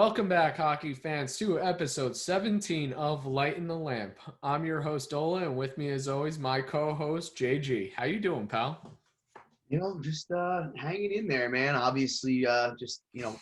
Welcome back, hockey fans, to episode 17 of Lightin the Lamp. I'm your host, Dola, and with me, as always, my co-host, JG. How you doing, pal? Just hanging in there, man. Obviously,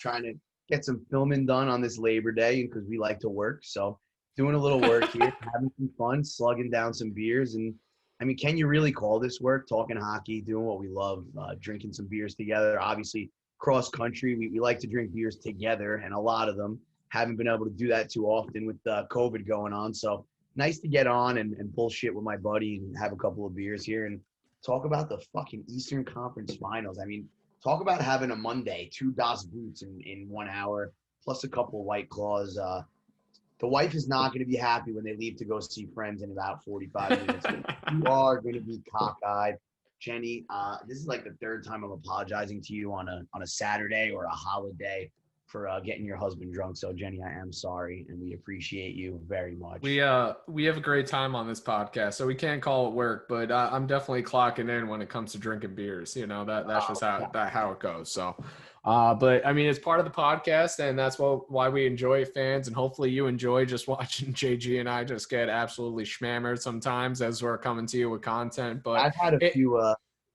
trying to get some filming done on this Labor Day because we like to work. So doing a little work here, having some fun, slugging down some beers. And, I mean, can you really call this work? Talking hockey, doing what we love, drinking some beers together. Obviously, cross-country, we like to drink beers together, and a lot of them haven't been able to do that too often with COVID going on. So nice to get on and bullshit with my buddy and have a couple of beers here and talk about the fucking Eastern Conference Finals. I mean, talk about having a Monday, 2 Das Boots in 1 hour, plus a couple of White Claws. The wife is not going to be happy when they leave to go see friends in about 45 minutes. You are going to be cockeyed. Jenny, this is like the third time I'm apologizing to you on a Saturday or a holiday for getting your husband drunk. So, Jenny, I am sorry, and we appreciate you very much. We have a great time on this podcast, so we can't call it work, but I'm definitely clocking in when it comes to drinking beers. You know, that's just how it goes. So, but I mean, it's part of the podcast, and that's why we enjoy it, fans, and hopefully you enjoy just watching JG and I just get absolutely schmammered sometimes as we're coming to you with content. But I've had a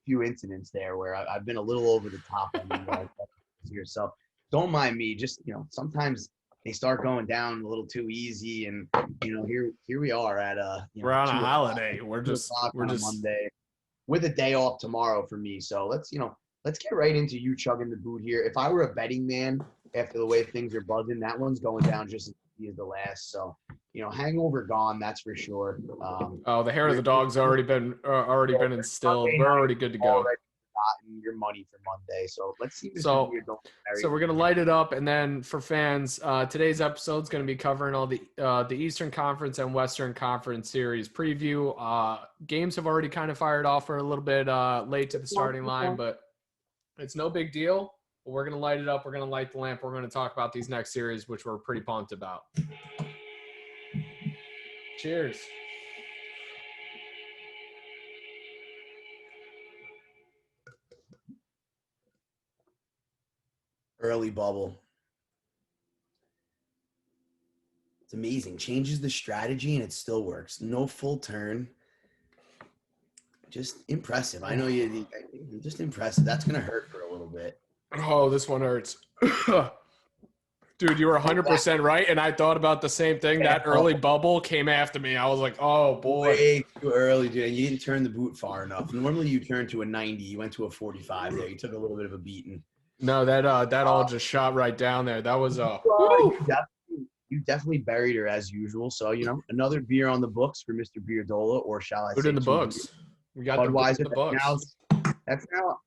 few incidents there where I've been a little over the top on here, so don't mind me. Just sometimes they start going down a little too easy, and here we are at we're on a holiday. We're just Monday with a day off tomorrow for me. So let's get right into you chugging the boot here. If I were a betting man after the way things are buzzing, that one's going down just as easy as the last. So hangover gone, that's for sure. The hair of the dog's already been instilled. We're already good to go. Your money for Monday. So let's see. So we're gonna light it up, and then for fans, today's episode is gonna be covering all the Eastern Conference and Western Conference series preview. Games have already kind of fired off. For a little bit late to the starting line, but it's no big deal. We're gonna light it up. We're gonna light the lamp. We're gonna talk about these next series, which we're pretty pumped about. Cheers. Early bubble. It's amazing. Changes the strategy and it still works. No full turn. Just impressive. I know you're just impressive. That's going to hurt for a little bit. Oh, this one hurts. Dude, you were 100% right, and I thought about the same thing. That early bubble came after me. I was like, oh, boy. Way too early, dude. And you didn't turn the boot far enough. Normally you turn to a 90. You went to a 45 there. You took a little bit of a beating. No, that all just shot right down there. That was you definitely buried her as usual. So another beer on the books for Mr. Beer Dola, or shall I say, in the books. We got Budweiser. the books. That's now,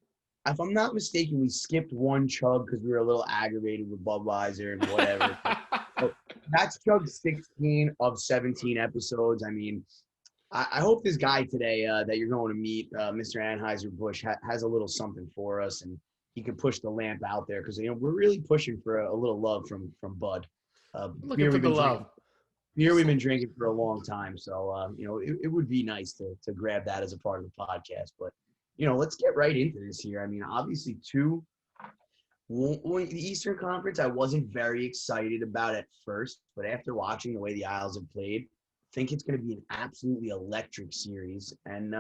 if I'm not mistaken, we skipped one chug because we were a little aggravated with Budweiser and whatever. So that's chug 16 of 17 episodes. I mean, I hope this guy today that you're going to meet, Mr. Anheuser-Busch, has a little something for us, and he can push the lamp out there because we're really pushing for a little love from Bud. Looking for the love. Beer we've been drinking for a long time, so it would be nice to grab that as a part of the podcast. But let's get right into this here. I mean, obviously, the Eastern Conference, I wasn't very excited about at first, but after watching the way the Isles have played, I think it's going to be an absolutely electric series. And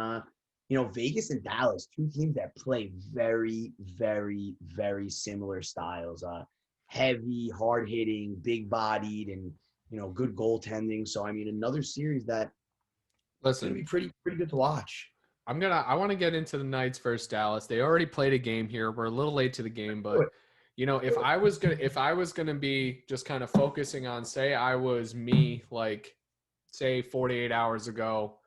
Vegas and Dallas, two teams that play very, very, very similar styles. Heavy, hard-hitting, big-bodied, and good goaltending. So I mean, another series that's going to be pretty good to watch. I want to get into the Knights versus Dallas. They already played a game here. We're a little late to the game, but if I was gonna be just kind of focusing on, say I was me, like say 48 hours ago,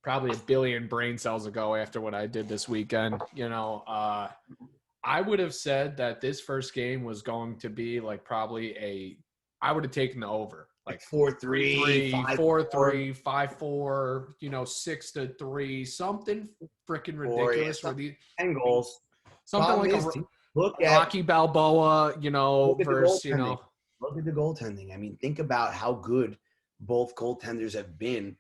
probably a billion brain cells ago after what I did this weekend, I would have said that this first game was going to be like I would have taken the over. Like 4-3, 4-3, 5-4, 6-3, something freaking ridiculous. For the 10 goals. Something like a Rocky Balboa, versus, Look at the goaltending. I mean, think about how good both goaltenders have been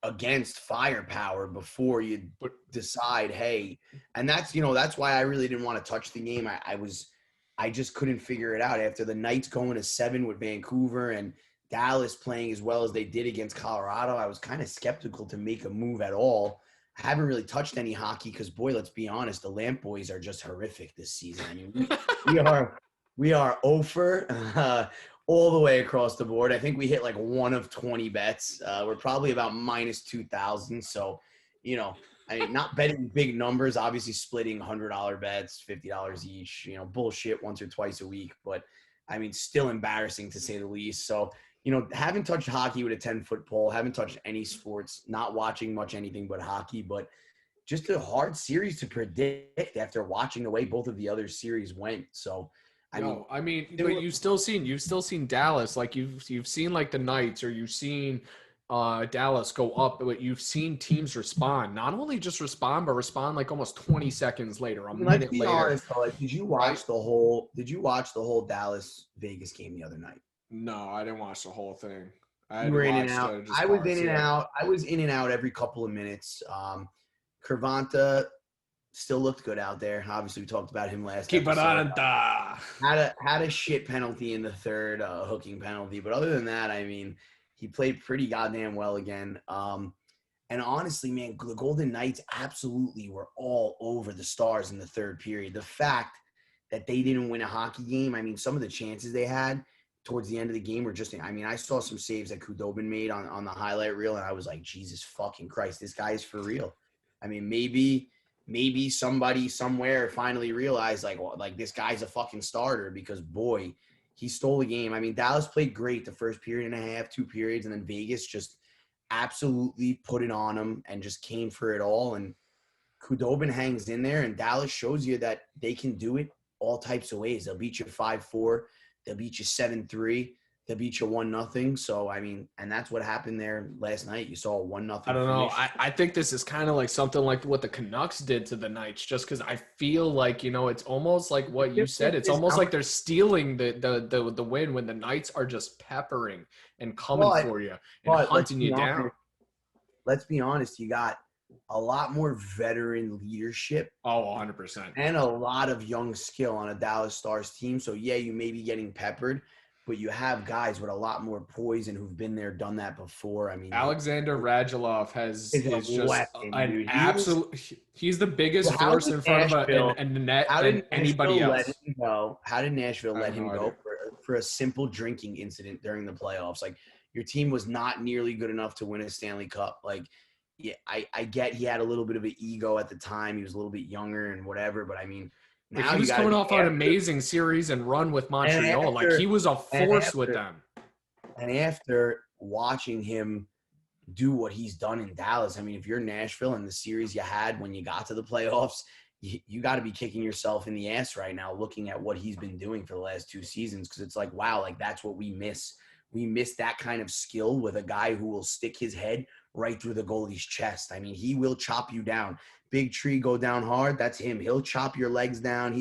against firepower before you decide, hey, and that's why I really didn't want to touch the game. I just couldn't figure it out after the Knights going to 7 with Vancouver and Dallas playing as well as they did against Colorado. I was kind of skeptical to make a move at all. I haven't really touched any hockey because, boy, let's be honest, the Lamp boys are just horrific this season. I mean, we are over all the way across the board. I think we hit like 1 of 20 bets. We're probably about minus 2,000. So, I mean, not betting big numbers, obviously splitting $100 bets, $50 each, bullshit once or twice a week. But, I mean, still embarrassing to say the least. So, haven't touched hockey with a 10-foot pole, haven't touched any sports, not watching much anything but hockey, but just a hard series to predict after watching the way both of the other series went. So, but you've still seen Dallas, like you've seen like the Knights, or you've seen Dallas go up, but you've seen teams respond. Not only just respond, but respond like almost 20 seconds later, a minute let's be later. honest, though, like, did you watch the whole Dallas Vegas game the other night? No, I didn't watch the whole thing. You were in and out. I was in and out. I was in and out every couple of minutes. Cervanta still looked good out there. Obviously, we talked about him last episode. Had a shit penalty in the third, hooking penalty. But other than that, I mean, he played pretty goddamn well again. And honestly, man, the Golden Knights absolutely were all over the Stars in the third period. The fact that they didn't win a hockey game, I mean, some of the chances they had towards the end of the game were just, I mean, I saw some saves that Khudobin made on the highlight reel, and I was like, Jesus fucking Christ, this guy is for real. I mean, maybe somebody somewhere finally realized, like this guy's a fucking starter, because, boy, he stole the game. I mean, Dallas played great the first period and a half, 2 periods, and then Vegas just absolutely put it on him and just came for it all. And Khudobin hangs in there, and Dallas shows you that they can do it all types of ways. They'll beat you 5-4. They'll beat you 7-3. They'll beat you 1-0. So, I mean, and that's what happened there last night. You saw a 1-0. I don't know. I think this is kind of like something like what the Canucks did to the Knights, just because I feel like, it's almost like what you said. It's almost like they're stealing the win when the Knights are just peppering and coming for you and hunting you down. Let's be honest. You got a lot more veteran leadership. Oh, 100%. And a lot of young skill on a Dallas Stars team. So, yeah, you may be getting peppered, but you have guys with a lot more poise and who've been there, done that before. I mean, Alexander Radulov is just an absolute. He's the biggest force in front of a net than anybody else. How did Nashville let him go for a simple drinking incident during the playoffs? Like, your team was not nearly good enough to win a Stanley Cup. Like, yeah, I get he had a little bit of an ego at the time. He was a little bit younger and whatever, but I mean, now he was coming off an amazing series and run with Montreal. Like, he was a force with them. And after watching him do what he's done in Dallas, I mean, if you're Nashville and the series you had when you got to the playoffs, you got to be kicking yourself in the ass right now looking at what he's been doing for the last 2 seasons, because it's like, wow, like that's what we miss. We miss that kind of skill with a guy who will stick his head right through the goalie's chest. I mean, he will chop you down. Big tree, go down hard. That's him. He'll chop your legs down.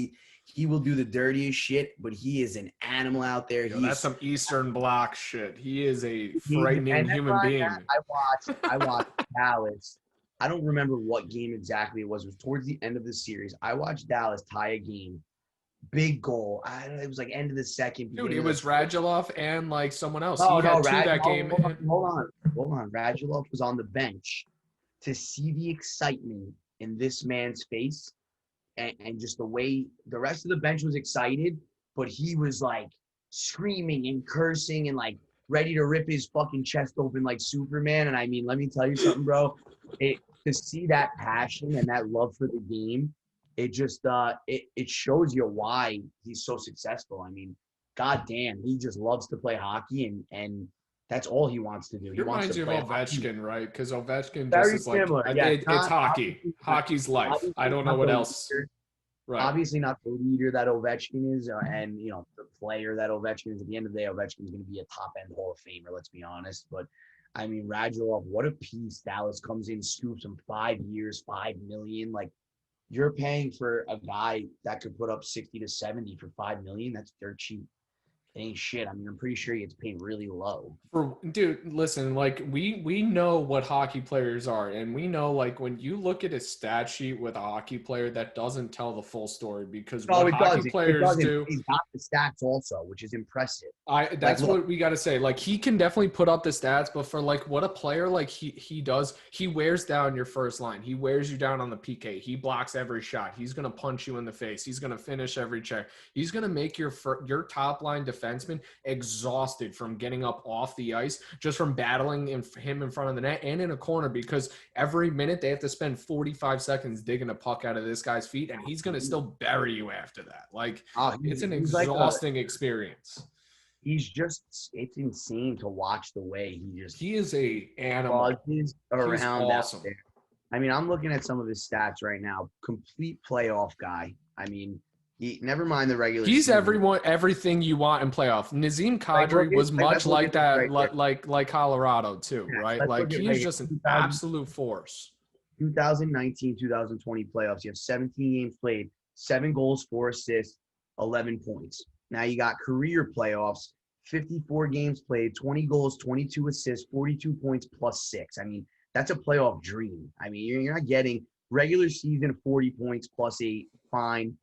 He will do the dirtiest shit, but he is an animal out there. That's some Eastern Bloc shit. He is a frightening human being. I watched Dallas. I don't remember what game exactly it was. It was towards the end of the series. I watched Dallas tie a game. Big goal. It was like end of the second. Dude, it was Radulov and like someone else. He had 2 that game. Hold on. Radulov was on the bench. To see the excitement in this man's face and just the way the rest of the bench was excited, but he was like screaming and cursing and like ready to rip his fucking chest open like Superman. And I mean, let me tell you something, bro. To see that passion and that love for the game, it just it shows you why he's so successful. I mean, goddamn, he just loves to play hockey, and that's all he wants to do. He reminds you of Ovechkin, hockey. Right? Because Ovechkin Very just is like similar. it's hockey. Hockey's life. I don't know what else. Right. Obviously not the leader that Ovechkin is, and the player that Ovechkin is. At the end of the day, Ovechkin is going to be a top-end Hall of Famer. Let's be honest. But I mean, Radulov, what a piece! Dallas comes in, scoops him 5 years, $5 million. Like, you're paying for a guy that could put up 60 to 70 for $5 million. That's dirt cheap. ain't shit. I mean, I'm pretty sure he gets paid really low. Dude, listen, like we know what hockey players are, and we know like when you look at a stat sheet with a hockey player, that doesn't tell the full story because No, what it hockey doesn't. It players doesn't. do. He's got the stats also, which is impressive. Like, That's look, what we got to say. Like he can definitely put up the stats, but for like what a player like he does, he wears down your first line. He wears you down on the PK. He blocks every shot. He's gonna punch you in the face. He's gonna finish every check. He's gonna make your top line defenseman exhausted from getting up off the ice, just from battling him in front of the net and in a corner, because every minute they have to spend 45 seconds digging a puck out of this guy's feet, and he's gonna still bury you after that. Like it's an exhausting experience. It's insane to watch the way he is a animal. He's around awesome. out there. I mean, I'm looking at some of his stats right now. Complete playoff guy. I mean, never mind the regular season. Everything you want in playoff. Nazem Kadri was much like that, like Colorado too, right? Like he's just an absolute force. 2019-2020 playoffs. You have 17 games played, 7 goals, 4 assists, 11 points. Now you got career playoffs, 54 games played, 20 goals, 22 assists, 42 points plus 6. I mean, that's a playoff dream. I mean, you're not getting regular season 40 points plus 8, fine.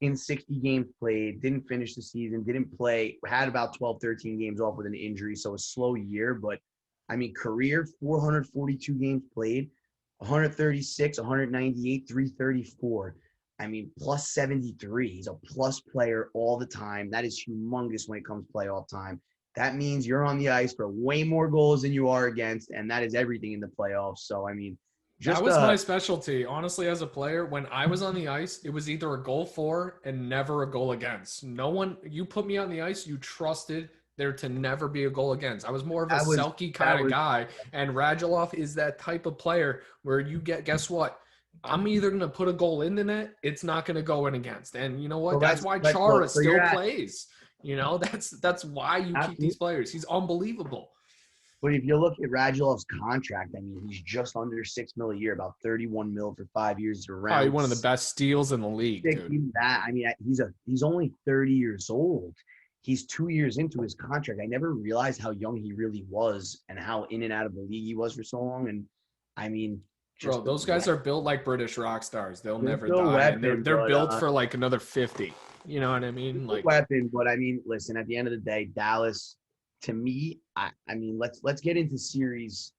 In 60 games played, didn't finish the season, didn't play, had about 12, 13 games off with an injury, so a slow year. But, I mean, career, 442 games played, 136, 198, 334. I mean, plus 73. He's a plus player all the time. That is humongous when it comes playoff time. That means you're on the ice for way more goals than you are against, and that is everything in the playoffs. So, I mean, that was my specialty. Honestly, as a player, when I was on the ice, it was either a goal for and never a goal against. No one, you put me on the ice, you trusted there to never be a goal against. I was more of a Selke kind of guy, and Radulov is that type of player where you guess what? I'm either going to put a goal in the net, it's not going to go in against. And you know what? That's why Chara still plays. You know, that's why you keep these players. He's unbelievable. But if you look at Radulov's contract, I mean, he's just under $6 million a year, about $31 million for 5 years around. Probably one of the best steals in the league, dude. I mean, he's only 30 years old. He's 2 years into his contract. I never realized how young he really was and how in and out of the league he was for so long. And I mean, bro, those guys are built like British rock stars. They'll never die. Weapon, they're built for like another 50. You know what I mean? Like weapon. But I mean, listen, at the end of the day, Dallas, to me, I mean, let's get into series.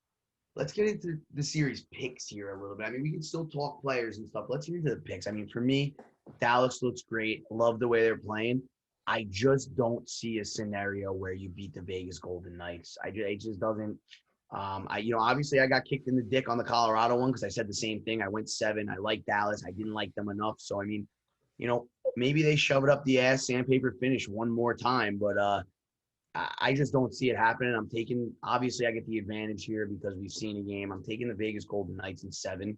Let's get into the series picks here a little bit. I mean, we can still talk players and stuff. Let's get into the picks. I mean, for me, Dallas looks great. Love the way they're playing. I just don't see a scenario where you beat the Vegas Golden Knights. It just doesn't. Obviously I got kicked in the dick on the Colorado one because I said the same thing. I went 7. I like Dallas. I didn't like them enough. So, I mean, maybe they shove it up the ass, sandpaper finish one more time. But I just don't see it happening. Obviously I get the advantage here because we've seen a game. I'm taking the Vegas Golden Knights in 7.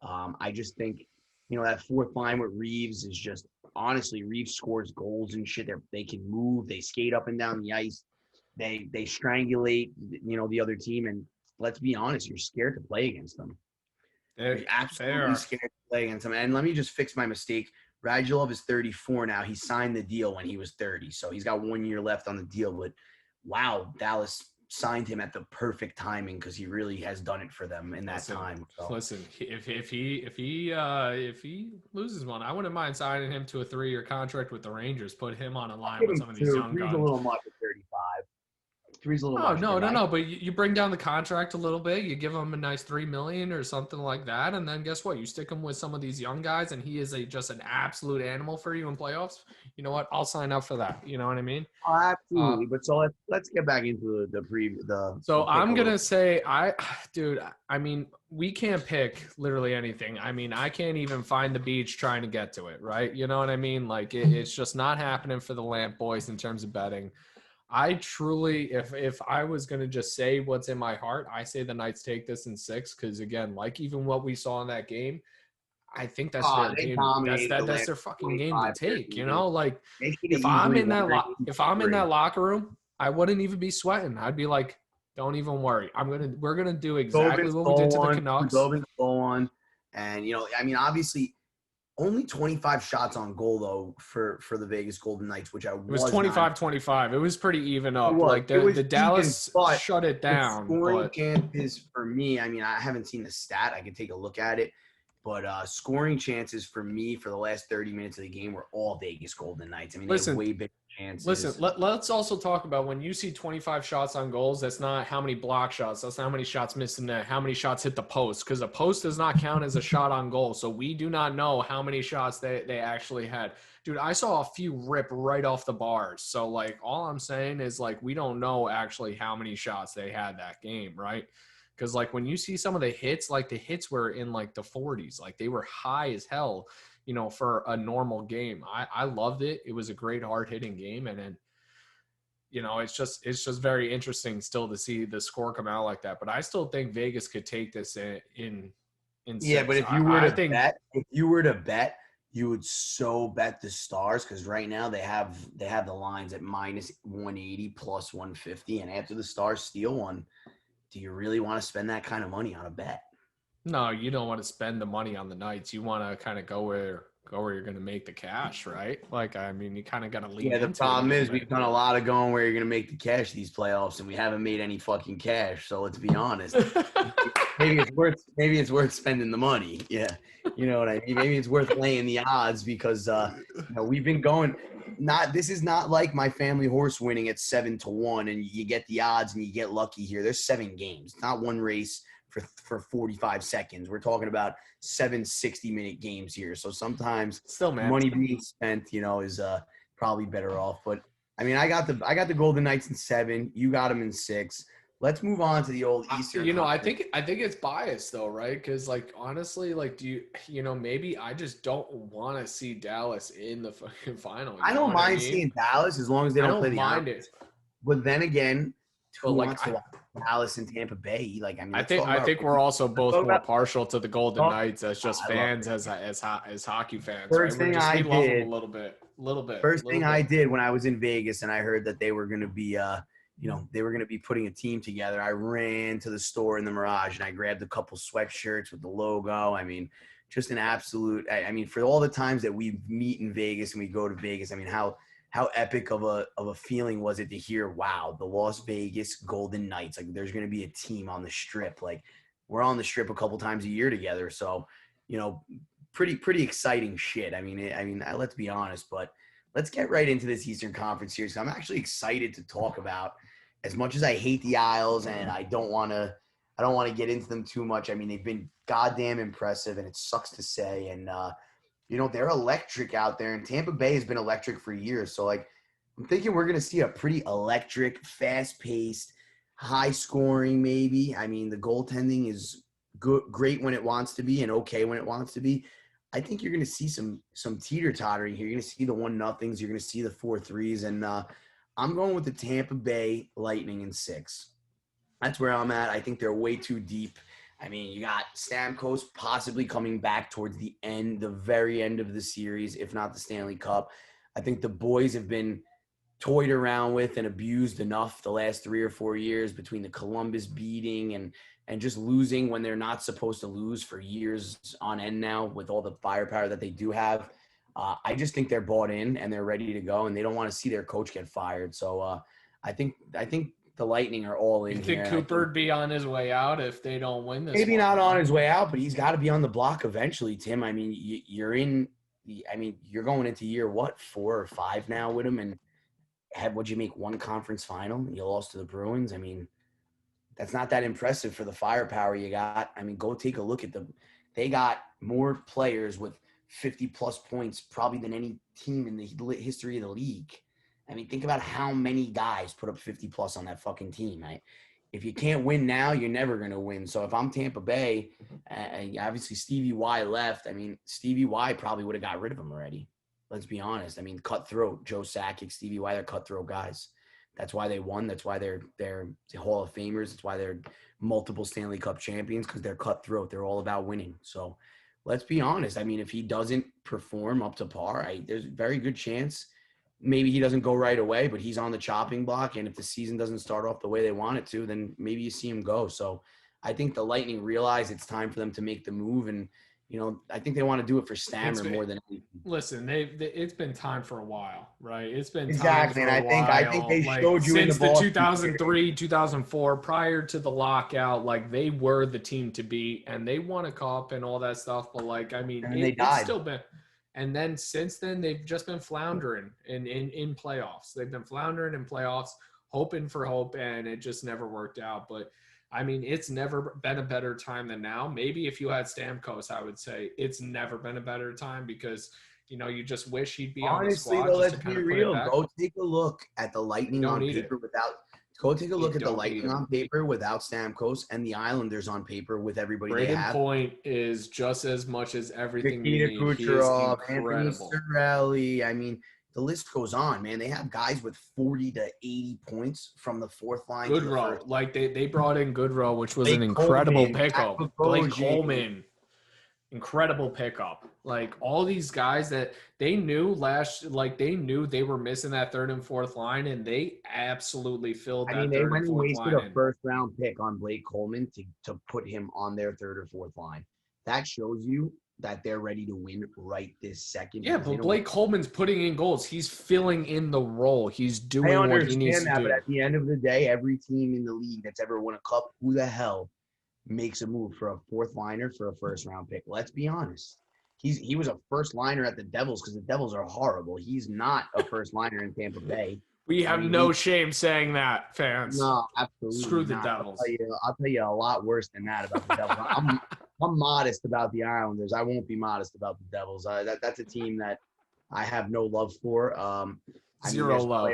I just think, that fourth line with Reeves is just, honestly, Reeves scores goals and shit. They can move. They skate up and down the ice. They strangulate, the other team. And let's be honest, you're scared to play against them. You're absolutely scared to play against them. And let me just fix my mistake. Radulov is 34 now. He signed the deal when he was 30. So he's got 1 year left on the deal. But, wow, Dallas signed him at the perfect timing because he really has done it for them in that time. So. Listen, if he loses one, I wouldn't mind signing him to a 3-year contract with the Rangers. Put him on a line with some of these young guys. A little much at 35. No. But you bring down the contract a little bit. You give him a nice $3 million or something like that, and then guess what? You stick him with some of these young guys, and he is just an absolute animal for you in playoffs. You know what? I'll sign up for that. You know what I mean? Oh, absolutely. But so let's get back into the preview. So I'm gonna say, I mean, we can't pick literally anything. I mean, I can't even find the beach trying to get to it, right? You know what I mean? Like it's just not happening for the Lamp boys in terms of betting. I truly, if I was going to just say what's in my heart, I say the Knights take this in 6 because, again, like even what we saw in that game, I think that's their game. That's their fucking game to take, Like if I'm in that locker room, I wouldn't even be sweating. I'd be like, don't even worry. We're gonna do exactly what we did to the Canucks. And I mean, obviously, only 25 shots on goal though for the Vegas Golden Knights, which I It was was not. 25-25. It was pretty even up. Like It was the even, Dallas but shut it the down, scoring but chances for me, I mean, I haven't seen the stat. I could take a look at it. But scoring chances for me for the last 30 minutes of the game were all Vegas Golden Knights. I mean, they had listen, way bigger chances. Listen, let's also talk about when you see 25 shots on goals, that's not how many block shots. That's not how many shots missed in net, how many shots hit the post, because a post does not count as a shot on goal. So we do not know how many shots they actually had. Dude, I saw a few rip right off the bars. So, like, all I'm saying is, like, we don't know actually how many shots they had that game, right? Because, like, when you see some of the hits, like, the hits were in, like, the 40s. Like, they were high as hell, you know, for a normal game. I loved it. It was a great hard-hitting game. And then, you know, it's just very interesting still to see the score come out like that. But I still think Vegas could take this in Yeah, but six. if you were to think bet, you would so bet the Stars because right now they have the lines at minus 180 plus 150, and after the Stars steal one, do you really want to spend that kind of money on a bet? no, you don't want to spend the money on the Knights. You want to kind of go where you're going to make the cash, right? Like, I mean, you kind of got to lean Yeah, the into it a problem little is we've bit. done a lot of going where you're going to make the cash these playoffs, and we haven't made any fucking cash. So let's be honest. Maybe it's worth spending the money. Yeah, you know what I mean. Maybe it's worth laying the odds because you know, we've been going. This is not like my family horse winning at 7-1, and you get the odds and you get lucky here. There's 7 games, it's not one race for 45 seconds. We're talking about 7 60-minute games here. So sometimes Still, man, money being spent, you know, is probably better off. But I mean, I got the Golden Knights in 7. You got them in 6. Let's move on to the old Eastern. You know, I think it's biased though, right? Because, like, honestly, like, you know, maybe I just don't want to see Dallas in the fucking final. I don't mind seeing Dallas as long as they don't play the mind Islanders. it. But then again, But, who like, wants to watch Dallas and Tampa Bay? Like, I mean, I think we're also both talk more about- partial to the Golden talk- Knights as just I love fans, as hockey fans, First right? thing We love them did- a little bit. First thing I did when I was in Vegas and I heard that they were going to be, you know, they were going to be putting a team together, I ran to the store in the Mirage and I grabbed a couple sweatshirts with the logo. I mean, just an absolute. I mean, for all the times that we meet in Vegas and we go to Vegas, I mean, how epic of a feeling was it to hear, wow, the Las Vegas Golden Knights, like there's going to be a team on the Strip. Like we're on the Strip a couple times a year together, so you know, pretty exciting shit. I mean, let's be honest, but let's get right into this Eastern Conference series. I'm actually excited to talk about. As much as I hate the Isles and I don't want to get into them too much. I mean, they've been goddamn impressive, and it sucks to say. And you know, they're electric out there, and Tampa Bay has been electric for years. So, like, I'm thinking we're going to see a pretty electric, fast-paced, high-scoring maybe. I mean, the goaltending is great when it wants to be and okay when it wants to be. I think you're going to see some teeter-tottering here. You're going to see the 1-0s. You're going to see the 4-3s. And I'm going with the Tampa Bay Lightning in 6. That's where I'm at. I think they're way too deep. I mean, you got Stamkos possibly coming back towards the very end of the series, if not the Stanley Cup. I think the boys have been toyed around with and abused enough the last 3 or 4 years between the Columbus beating and just losing when they're not supposed to lose for years on end now with all the firepower that they do have. I just think they're bought in and they're ready to go, and they don't want to see their coach get fired. So I think the Lightning are all in here. You think Cooper'd be on his way out if they don't win this? Maybe not on his way out, but he's got to be on the block eventually, Tim. I mean, you're going into year, 4 or 5 now with him, and would you make one conference final? You lost to the Bruins. I mean, that's not that impressive for the firepower you got. I mean, go take a look at them. They got more players with 50-plus points probably than any team in the history of the league. I mean, think about how many guys put up 50-plus on that fucking team, right? If you can't win now, you're never going to win. So if I'm Tampa Bay, obviously Stevie Y left. I mean, Stevie Y probably would have got rid of him already. Let's be honest. I mean, cutthroat. Joe Sakic, Stevie Y, they're cutthroat guys. That's why they won. That's why they're Hall of Famers. That's why they're multiple Stanley Cup champions, because they're cutthroat. They're all about winning. So let's be honest. I mean, if he doesn't perform up to par, there's a very good chance maybe he doesn't go right away, but he's on the chopping block. And if the season doesn't start off the way they want it to, then maybe you see him go. So I think the Lightning realize it's time for them to make the move. And, I think they want to do it for Stammer more than anything. Listen, it's been time for a while, right? It's been time Exactly, for and a I think while. they Like showed you in the since the Boston 2003, 2004, prior to the lockout, like they were the team to beat, and they won a cup and all that stuff. But like, I mean, and then they it's died. still been. And then since then, they've just been floundering in playoffs. They've been floundering in playoffs, hoping for hope, and it just never worked out. But I mean, it's never been a better time than now. Maybe if you had Stamkos, I would say it's never been a better time because you just wish he'd be on the Honestly, squad though, just let's to kind be of put it real. back. Go take a look at the You Lightning don't on need paper it. without. Go take a look at the don't need Lightning it. on paper without Stamkos and the Islanders on paper with everybody they Braden have. Point is just as much as everything you Nikita need. He is Kucherov, Anthony incredible. Cirelli. I mean, the list goes on, man. They have guys with 40 to 80 points from the fourth line to the Goodrow, first. like they brought in Goodrow, which was Blake an incredible Coleman, Zach pickup. Blake Bogosian. Coleman, incredible pickup. Like all these guys that they knew they knew they were missing that third and fourth line, and they absolutely filled I that mean, they third went and and fourth wasted line a in. first-round pick on Blake Coleman to put him on their third or fourth line. That shows you that they're ready to win right this second. Yeah, but Blake Coleman's putting in goals. He's filling in the role. He's doing what he needs to do. But at the end of the day, every team in the league that's ever won a cup, who the hell makes a move for a fourth liner for a first-round pick? Let's be honest. He was a first liner at the Devils because the Devils are horrible. He's not a first liner in Tampa Bay. We have no shame saying that, fans. No, absolutely Screw the not. Devils. I'll tell you a lot worse than that about the Devils. I'm modest about the Islanders. I won't be modest about the Devils. That's a team that I have no love for. Zero love.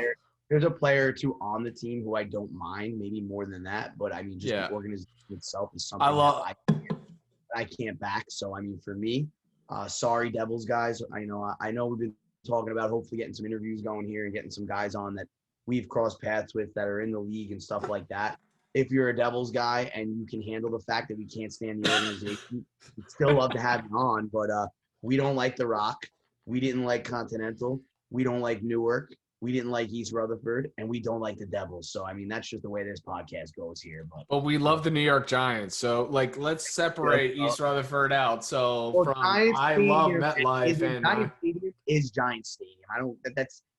There's a player or two on the team who I don't mind, maybe more than that. But I mean, just the organization itself is something I can't back. So I mean, for me, sorry, Devils guys. I know we've been talking about hopefully getting some interviews going here and getting some guys on that we've crossed paths with that are in the league and stuff like that. If you're a Devils guy and you can handle the fact that we can't stand the organization, we'd still love to have you on. But we don't like The Rock. We didn't like Continental. We don't like Newark. We didn't like East Rutherford, and we don't like the Devils. So, I mean, that's just the way this podcast goes here. But we love the New York Giants. So, like, let's separate East Rutherford out. So, I love MetLife and Giant Stadium is Giant Stadium.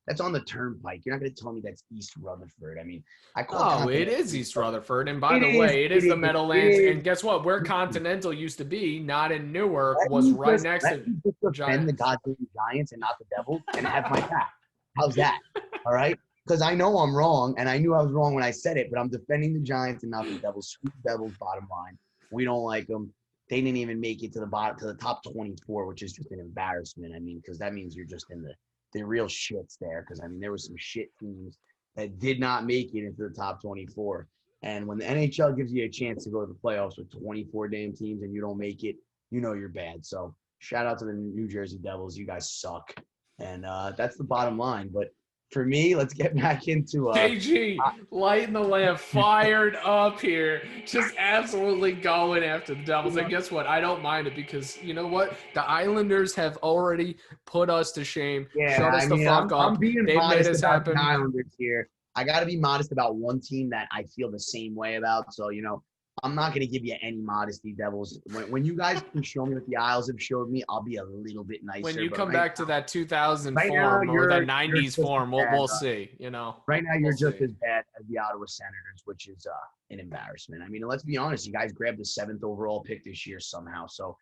That's on the turnpike. You're not going to tell me that's East Rutherford. I mean, it is East Rutherford. And by the way, it is the Meadowlands. And guess what? Where Continental used to be, not in Newark, was right next to Giants. The goddamn Giants and not the Devils and have my back. How's that? All right? Because I know I'm wrong, and I knew I was wrong when I said it, but I'm defending the Giants and not the Devils. Screw the Devils, bottom line. We don't like them. They didn't even make it to the top 24, which is just an embarrassment. I mean, because that means you're just in the real shits there. Because, I mean, there were some shit teams that did not make it into the top 24. And when the NHL gives you a chance to go to the playoffs with 24 damn teams and you don't make it, you know you're bad. So shout out to the New Jersey Devils. You guys suck. And that's the bottom line. But for me, let's get back into KG, Lightin the Lamp, fired up here, just absolutely going after the Devils. And guess what? I don't mind it because you know what? The Islanders have already put us to shame. Yeah, shut us the fuck up. I'm being They've modest made us about happen. the Islanders here. I got to be modest about one team that I feel the same way about. So, I'm not going to give you any modesty, Devils. When you guys can show me what the Isles have showed me, I'll be a little bit nicer. When you come back to that 2000 form or that 90s form, we'll see, Right now, you're just as bad as the Ottawa Senators, which is an embarrassment. I mean, let's be honest. You guys grabbed the 7th overall pick this year somehow. So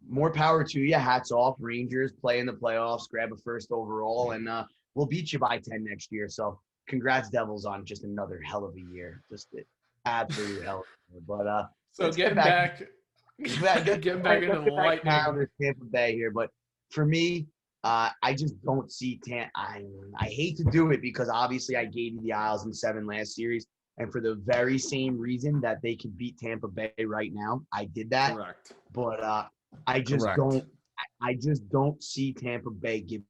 more power to you. Hats off. Rangers play in the playoffs, grab a 1st overall, and we'll beat you by 10 next year. So congrats, Devils, on just another hell of a year. Just absolute hell of a year. But so getting back into the Lightning. Tampa Bay here, but for me, I just don't see I hate to do it because obviously I gave you the Isles in 7 last series, and for the very same reason that they could beat Tampa Bay right now, I did that. Correct. But I just don't see Tampa Bay give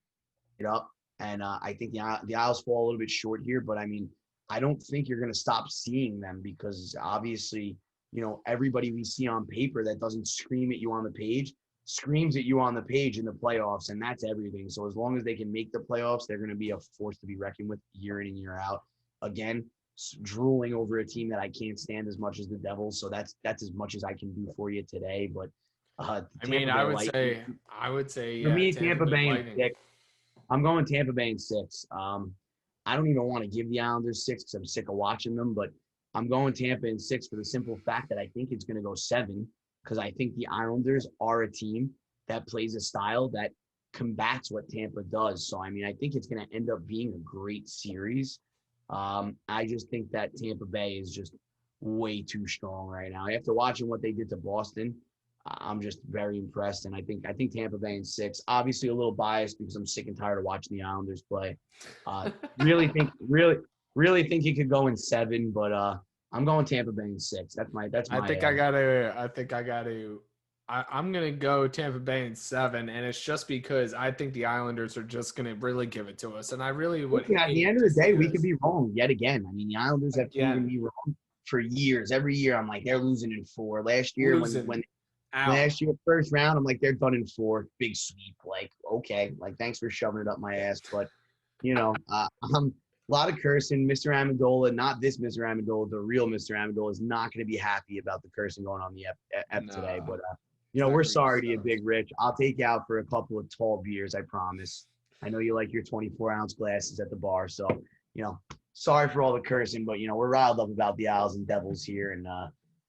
it up, and I think the Isles fall a little bit short here. But I mean, I don't think you're going to stop seeing them because obviously, everybody we see on paper that doesn't scream at you on the page screams at you on the page in the playoffs, and that's everything. So as long as they can make the playoffs, they're going to be a force to be reckoned with year in and year out. Again, drooling over a team that I can't stand as much as the Devils. So that's as much as I can do for you today. But I mean, Tampa Bay Lightning. I would say, For yeah, me, Tampa Tampa Bay Bay in Lightning. 6. I'm going Tampa Bay in 6. I don't even want to give the Islanders 6 because I'm sick of watching them, but I'm going Tampa in 6 for the simple fact that I think it's going to go 7 because I think the Islanders are a team that plays a style that combats what Tampa does. So, I mean, I think it's going to end up being a great series. I just think that Tampa Bay is just way too strong right now. After watching what they did to Boston, I'm just very impressed, and I think Tampa Bay in 6. Obviously, a little biased because I'm sick and tired of watching the Islanders play. Really think he could go in 7, but I'm going Tampa Bay in 6. That's my. I'm gonna go Tampa Bay in 7, and it's just because I think the Islanders are just gonna really give it to us, and I really would. Listen, at the end of the day, we could be wrong yet again. I mean, the Islanders have proven me wrong for years. Every year, I'm like, they're losing in 4. Last year, when last year, first round, I'm like, they're done in 4. Big sweep. Like, okay. Like, thanks for shoving it up my ass. But, I'm a lot of cursing. Mr. Amendola, not this Mr. Amendola, the real Mr. Amendola is not going to be happy about the cursing going on the F today. But, we're sorry to you, Big Rich. I'll take you out for a couple of tall beers, I promise. I know you like your 24-ounce glasses at the bar. So, sorry for all the cursing. But, we're riled up about the Isles and Devils here. And,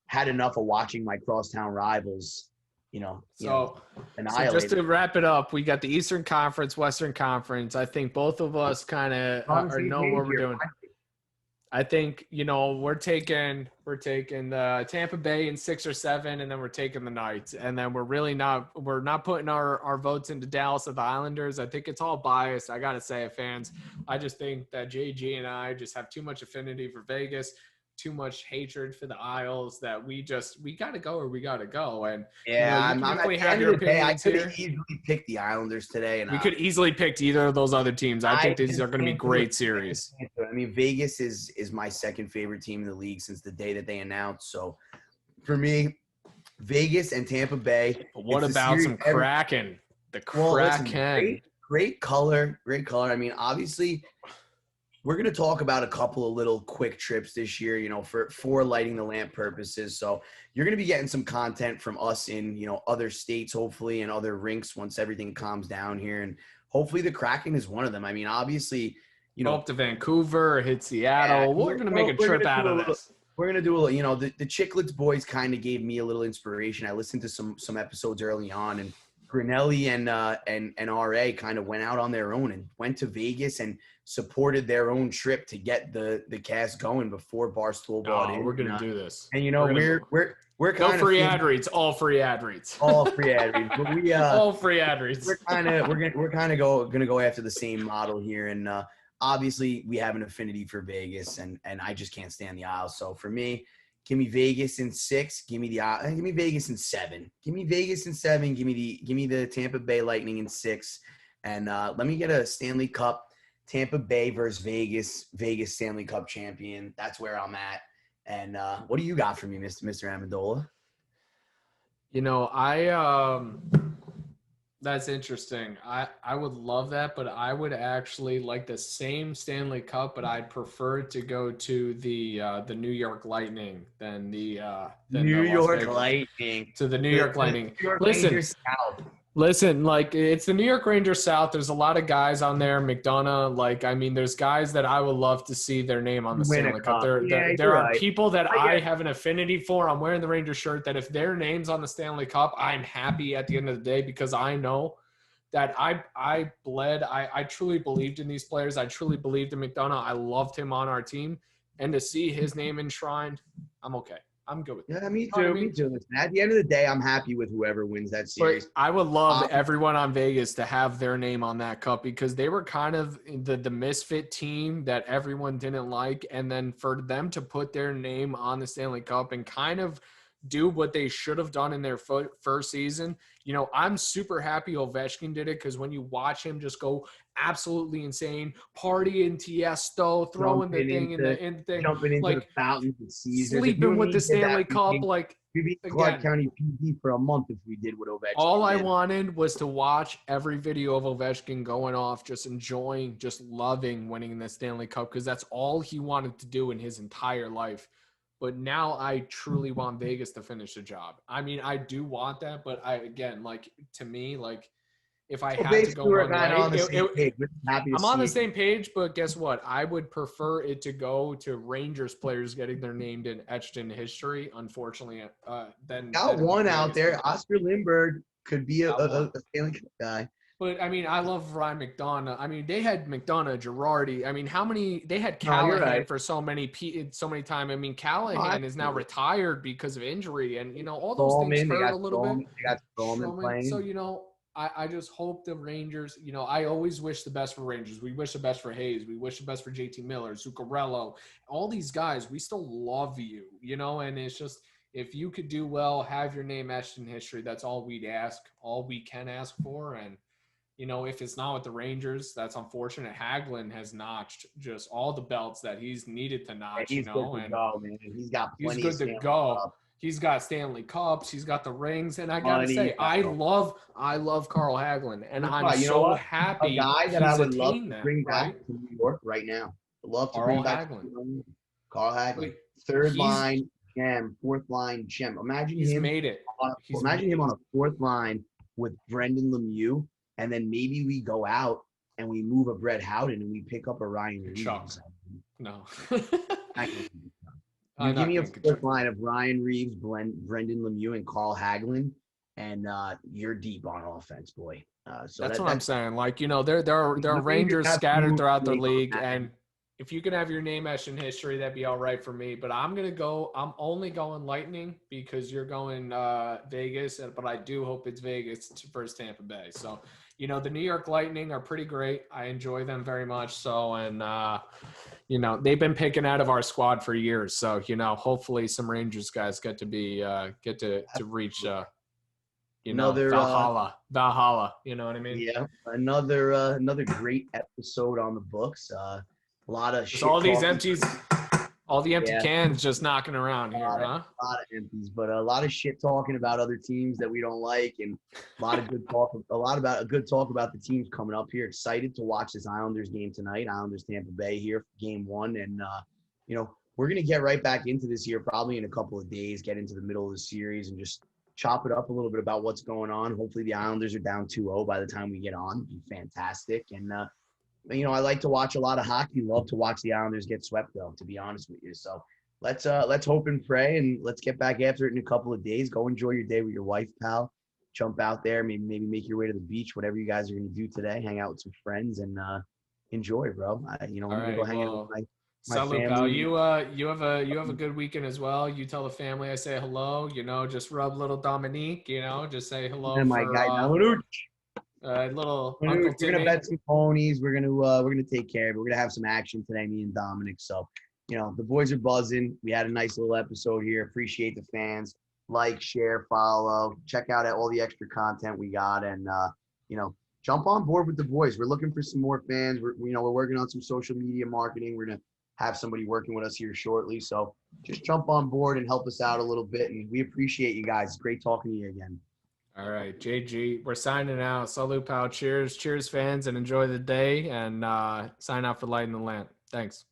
had enough of watching my crosstown rivals, So just to wrap it up, we got the Eastern Conference, Western Conference. I think both of us kind of know what we're doing. I think, we're taking Tampa Bay in 6 or 7, and then we're taking the Knights. And then we're not putting our votes into Dallas or the Islanders. I think it's all biased. I got to say it, fans. I just think that JG and I just have too much affinity for Vegas, too much hatred for the Isles, that we got to go where we got to go. And yeah, you can definitely have your opinions here. I could easily pick the Islanders today, and we could easily pick either of those other teams. I think these are going to be great series. I mean, Vegas is my second favorite team in the league since the day that they announced. So for me, Vegas and Tampa Bay. But what about some Kraken? The Kraken. Great color. I mean, obviously, we're going to talk about a couple of little quick trips this year, for lighting the lamp purposes. So you're going to be getting some content from us in, other states, hopefully, and other rinks once everything calms down here. And hopefully the Kraken is one of them. I mean, obviously, go up to Vancouver, hit Seattle. We're going to make a trip out of this. We're going to do a little, the Chicklets boys kind of gave me a little inspiration. I listened to some episodes early on, and Grinelli and RA kind of went out on their own and went to Vegas and supported their own trip to get the cast going before Barstool bought in. We're gonna do this, and we're kind of free ad reads, all free ad reads, all free ad reads. But we all free ad reads. We're kind of gonna go after the same model here, and obviously we have an affinity for Vegas, and I just can't stand the Isles. So for me, give me Vegas in 6. Give me Vegas in 7. Give me Vegas in 7. Give me the Tampa Bay Lightning in 6, and let me get a Stanley Cup. Tampa Bay versus Vegas. Vegas Stanley Cup champion. That's where I'm at. And what do you got for me, Mr. Amendola? That's interesting. I would love that, but I would actually like the same Stanley Cup, but I'd prefer to go to the New York Lightning than the New York Lightning. To the New York Lightning. Listen, like, it's the New York Rangers South. There's a lot of guys on there. McDonough, there's guys that I would love to see their name on the Stanley Cup. There are people that I have an affinity for. I'm wearing the Rangers shirt, that if their name's on the Stanley Cup, I'm happy at the end of the day, because I know that I truly believed in these players. I truly believed in McDonough. I loved him on our team. And to see his name enshrined, I'm okay. I'm good with that. Yeah, me too. Me too. Listen, at the end of the day, I'm happy with whoever wins that series. But I would love everyone on Vegas to have their name on that cup, because they were kind of the misfit team that everyone didn't like. And then for them to put their name on the Stanley Cup and kind of do what they should have done in their first season. I'm super happy Ovechkin did it, because when you watch him just go absolutely insane, party in Tiesto, throwing the thing in the thing, jumping into the fountains and Caesars, sleeping with the Stanley Cup, we beat Clark County PD for a month if we did what Ovechkin all I wanted was to watch every video of Ovechkin going off, just enjoying, just loving winning the Stanley Cup, because that's all he wanted to do in his entire life. But now I truly want Vegas to finish the job. I mean, I do want that, but to me, like, if I So had to go basically, we're one kind of way, on the same page. We're happy to I'm on see the it. same page, but guess what? I would prefer it to go to Rangers players getting their name etched in history, unfortunately, than Got one out Vegas there. people. Oscar Lindbergh could be a Got one. Stanley Cup guy. But I mean, I love Ryan McDonough. I mean, they had McDonough, Girardi. I mean, how many? They had No, you're Callahan right. for so many time. I mean, Callahan is now retired because of injury, and all those things Strowman, hurt a little bit. They got Strowman Strowman. So playing. I just hope the Rangers. I always wish the best for Rangers. We wish the best for Hayes. We wish the best for JT Miller, Zuccarello, all these guys. We still love you, and it's just. If you could do well, have your name etched in history, that's all we'd ask, all we can ask for. And if it's not with the Rangers, that's unfortunate. Hagelin has notched just all the belts that he's needed to notch, He's good to go, man. He's got plenty he's good to go. He's got Stanley Cups. He's got the rings. And I got to say, I love Carl Hagelin. And I'm so happy a guy that I would love to bring back to New York right now. I'd love to bring back Carl Hagelin. Third line gem, fourth line gem. Imagine he's him. Made it. Imagine him on a fourth line with Brendan Lemieux. And then maybe we go out and we move a Brett Howden and we pick up a Ryan Reeves. No. You give me a fourth line of Ryan Reeves, Brendan Lemieux, and Carl Hagelin, and you're deep on offense, boy. So that's what I'm saying. Like, there are Rangers scattered throughout the league, and if you can have your name etched in history, that'd be all right for me. But I'm only going Lightning because you're going Vegas, but I do hope it's Vegas versus Tampa Bay. So, the New York Lightning are pretty great. I enjoy them very much. So, and they've been picking out of our squad for years. So, hopefully some Rangers guys get to reach Valhalla. You know what I mean? Yeah, another great episode on the books. A lot of shit. All these empties, all the empty cans just knocking around here, huh? A lot of empties, but a lot of shit talking about other teams that we don't like, and a lot of good talk. Good talk about the teams coming up here. Excited to watch this Islanders game tonight. Islanders Tampa Bay here, game 1, and we're gonna get right back into this here probably in a couple of days. Get into the middle of the series and just chop it up a little bit about what's going on. Hopefully the Islanders are down 2-0 by the time we get on. It'd be fantastic. And I like to watch a lot of hockey. Love to watch the Islanders get swept, though, to be honest with you. So let's hope and pray, and let's get back after it in a couple of days. Go enjoy your day with your wife, pal. Jump out there, maybe make your way to the beach, whatever you guys are going to do today. Hang out with some friends and enjoy, bro. I'm going to go hang out with my Salute, family. pal. You have a good weekend as well. You tell the family I say hello. Just rub little Dominique. Just say hello. And my guy Dominique. Little we're Uncle gonna bet some ponies. We're gonna take care of it. We're gonna have some action today, me and Dominic. So, the boys are buzzing. We had a nice little episode here. Appreciate the fans. Like, share, follow. Check out all the extra content we got, and jump on board with the boys. We're looking for some more fans. We're working on some social media marketing. We're gonna have somebody working with us here shortly. So just jump on board and help us out a little bit. And we appreciate you guys. It's great talking to you again. All right, JG, we're signing out. Salute, pal. Cheers, fans, and enjoy the day. And sign out for Lightin the Lamp. Thanks.